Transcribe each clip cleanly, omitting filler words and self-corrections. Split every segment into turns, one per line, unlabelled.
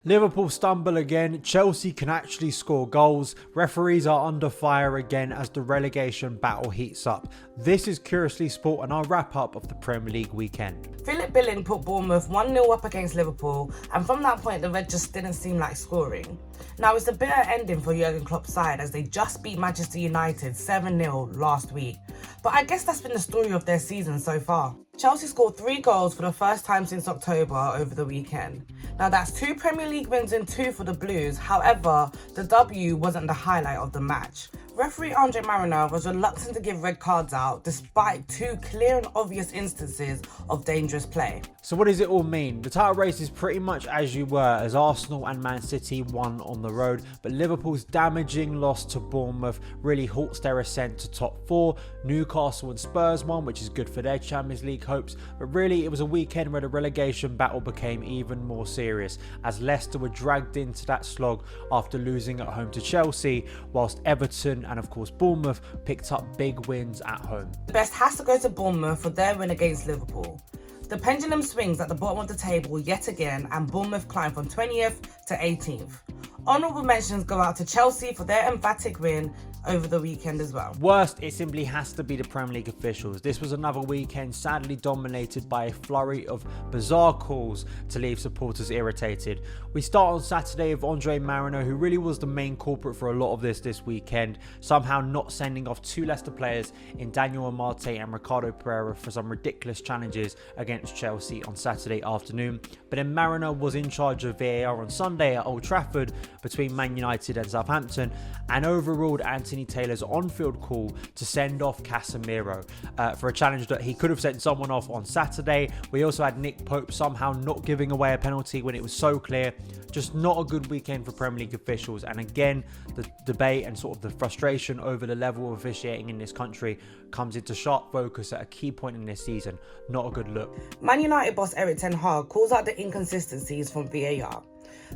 Liverpool stumble again, Chelsea can actually score goals, referees are under fire again as the relegation battle heats up. This is Curiously Sport and our wrap up of the Premier League weekend.
Phillip put Bournemouth 1-0 up against Liverpool, and from that point the Red just didn't seem like scoring. Now it's a bitter ending for Jurgen Klopp's side as they just beat Manchester United 7-0 last week, but I guess that's been the story of their season so far. Chelsea scored 3 goals for the first time since October over the weekend. Now that's 2 Premier League wins and 2 for the Blues, however, the W wasn't the highlight of the match. Referee Andre Mariner was reluctant to give red cards out despite 2 clear and obvious instances of dangerous play.
So what does it all mean? The title race is pretty much as you were as Arsenal and Man City won on the road, but Liverpool's damaging loss to Bournemouth really halts their ascent to top 4. Newcastle and Spurs won, which is good for their Champions League hopes, but really it was a weekend where the relegation battle became even more serious as Leicester were dragged into that slog after losing at home to Chelsea, whilst Everton and of course Bournemouth picked up big wins at home.
The best has to go to Bournemouth for their win against Liverpool. The pendulum swings at the bottom of the table yet again and Bournemouth climb from 20th to 18th. Honourable mentions go out to Chelsea for their emphatic win over the weekend as well.
Worst, it simply has to be the Premier League officials. This was another weekend sadly dominated by a flurry of bizarre calls to leave supporters irritated. We start on Saturday with Andre Mariner, who really was the main culprit for a lot of this weekend, somehow not sending off 2 Leicester players in Daniel Amate and Ricardo Pereira for some ridiculous challenges against Chelsea on Saturday afternoon. But then Mariner was in charge of VAR on Sunday at Old Trafford between Man United and Southampton and overruled Anthony Taylor's on-field call to send off Casemiro for a challenge that he could have sent someone off on Saturday. We also had Nick Pope somehow not giving away a penalty when it was so clear. Just not a good weekend for Premier League officials, and again the debate and sort of the frustration over the level of officiating in this country comes into sharp focus at a key point in this season. Not a good look.
Man United boss Erik ten Hag calls out the inconsistencies from VAR.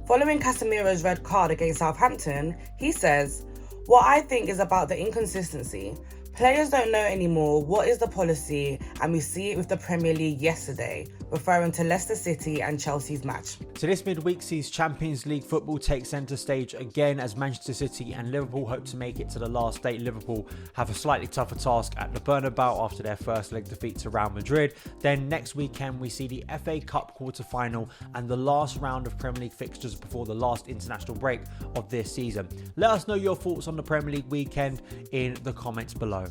Following Casemiro's red card against Southampton, he says, "What I think is about the inconsistency. Players don't know anymore what is the policy, and we see it with the Premier League yesterday," referring to Leicester City and Chelsea's match.
So this midweek sees Champions League football take centre stage again as Manchester City and Liverpool hope to make it to the last day. Liverpool have a slightly tougher task at the Bernabeu after their first leg defeat to Real Madrid. Then next weekend we see the FA Cup quarter-final and the last round of Premier League fixtures before the last international break of this season. Let us know your thoughts on the Premier League weekend in the comments below.